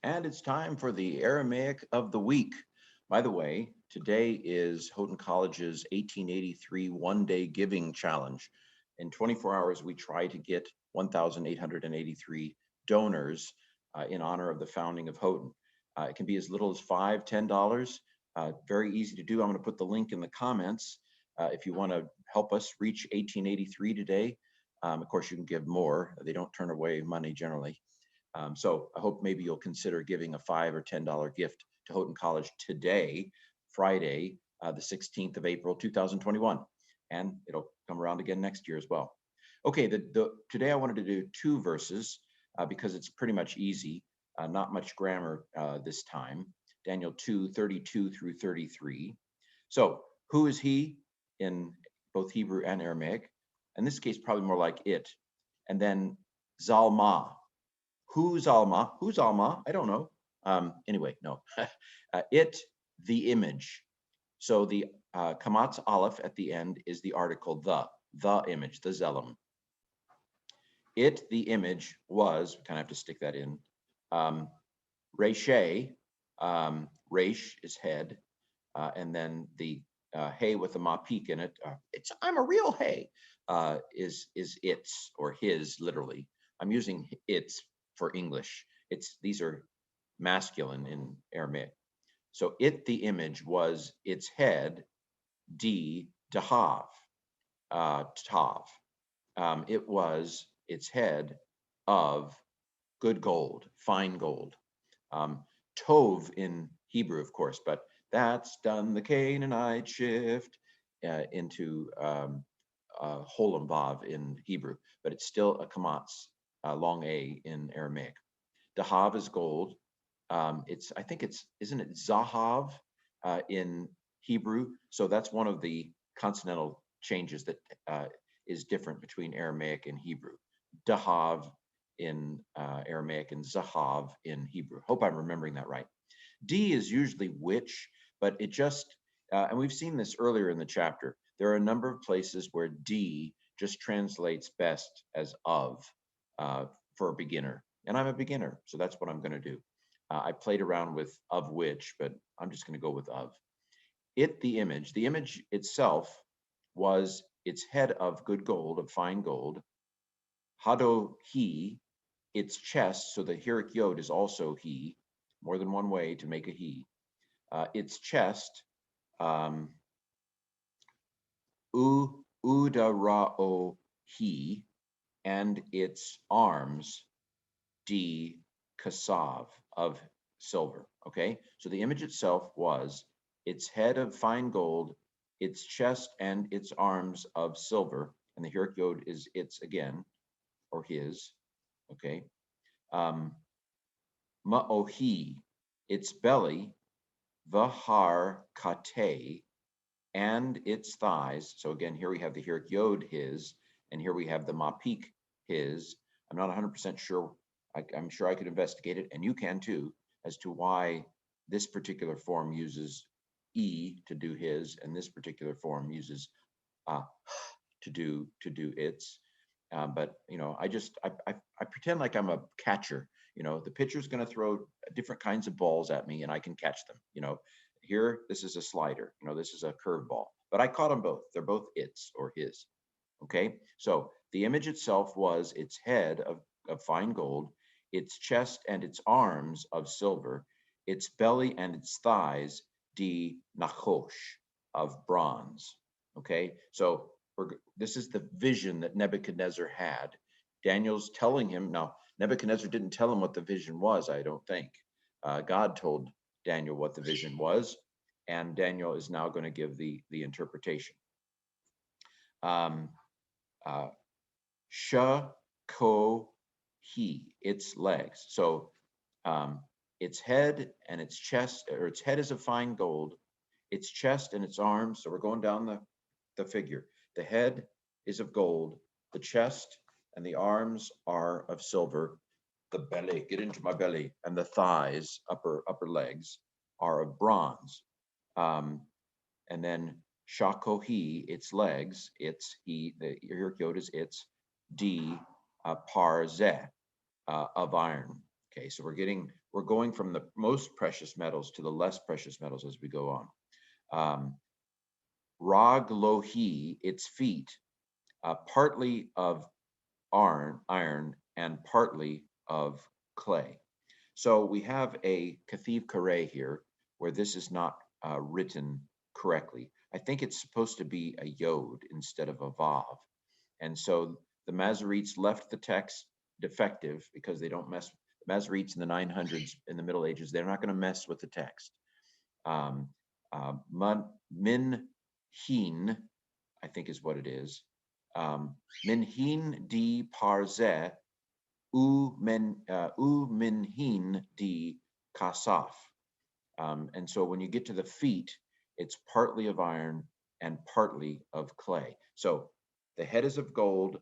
And it's time for the Aramaic of the week. By the way, today is Houghton College's 1883 one-day giving challenge. In 24 hours, we try to get 1,883 donors in honor of the founding of Houghton. It can be as little as $5, $10. Very easy to do. I'm going to put the link in the comments if you want to help us reach 1883 today. Of course, you can give more. They don't turn away money generally. So I hope maybe you'll consider giving a $5 or $10 gift to Houghton College today, Friday, the 16th of April, 2021. And it'll come around again next year as well. Okay, today I wanted to do two verses because it's pretty much easy, not much grammar this time. Daniel 2:32 through 33. So who is he in both Hebrew and Aramaic? In this case, probably more like it. And then Zalma. Who's Alma? Who's Alma? I don't know. Anyway, no. It, the image. So the kamatz aleph at the end is the article the image, the zelem. It, the image, was, we kind of have to stick that in. Reshe, resh is head, and then the hay with the mapik in it. I'm a real hay. Is its or his literally. I'm using its for English. These are masculine in Aramaic. So it, the image, was its head, dahav, tav. It was its head of good gold, fine gold. Tov in Hebrew, of course, but that's done the Canaanite shift into Holam Vav in Hebrew, but it's still a kamatz, long A in Aramaic. Dahav is gold. I think isn't it Zahav in Hebrew? So that's one of the consonantal changes that is different between Aramaic and Hebrew. Dahav in Aramaic and Zahav in Hebrew. Hope I'm remembering that right. D is usually which, but it just, and we've seen this earlier in the chapter, there are a number of places where D just translates best as of for a beginner. And I'm a beginner, so that's what I'm going to do. I played around with of which, but I'm just going to go with of. It, the image itself was its head of good gold, of fine gold. Hado he, its chest, so the hirik yod is also he, more than one way to make a he. Its chest, udarao he, and its arms, d kasav, of silver. Okay, so the image itself was its head of fine gold, its chest and its arms of silver, and the hirik yod is its again, or his. Okay, ma'ohi, its belly, vahar kate, and its thighs. So again, here we have the hirik yod his, and here we have the mapik his. I'm not 100% sure. I'm sure I could investigate it, and you can too, as to why this particular form uses e to do his, and this particular form uses to do its. But I pretend like I'm a catcher. The pitcher's going to throw different kinds of balls at me, and I can catch them. Here this is a slider. This is a curveball. But I caught them both. They're both its or his. Okay, so the image itself was its head of fine gold, its chest and its arms of silver, its belly and its thighs de nachosh, of bronze. Okay, so this is the vision that Nebuchadnezzar had. Daniel's telling him, now Nebuchadnezzar didn't tell him what the vision was, I don't think. God told Daniel what the vision was, and Daniel is now going to give the interpretation. Ko he, its legs. So its head and its chest, or its head is of fine gold, its chest and its arms. So we're going down the figure. The head is of gold, the chest and the arms are of silver, the belly, get into my belly, and the thighs, upper legs, are of bronze. And then shakohi, its legs, its he, the hirik yod is its, d parzeh, of iron. Okay, so we're going from the most precious metals to the less precious metals as we go on. Rag lohi, its feet, partly of iron and partly of clay. So we have a Kathiv Kare here where this is not written correctly. I think it's supposed to be a yod instead of a vav. And so the Masoretes left the text defective because they don't mess. Masoretes in the 900s in the Middle Ages, they're not going to mess with the text. Min hin, I think is what it is. Min hin di parze u min hin di kasaf. And so when you get to the feet, it's partly of iron and partly of clay. So the head is of gold,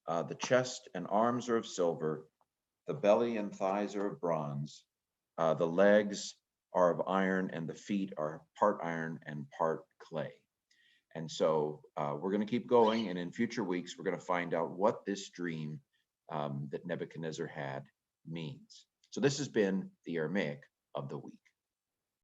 the chest and arms are of silver, the belly and thighs are of bronze, the legs are of iron, and the feet are part iron and part clay. And so we're going to keep going, and in future weeks, we're going to find out what this dream that Nebuchadnezzar had means. So this has been the Aramaic of the week.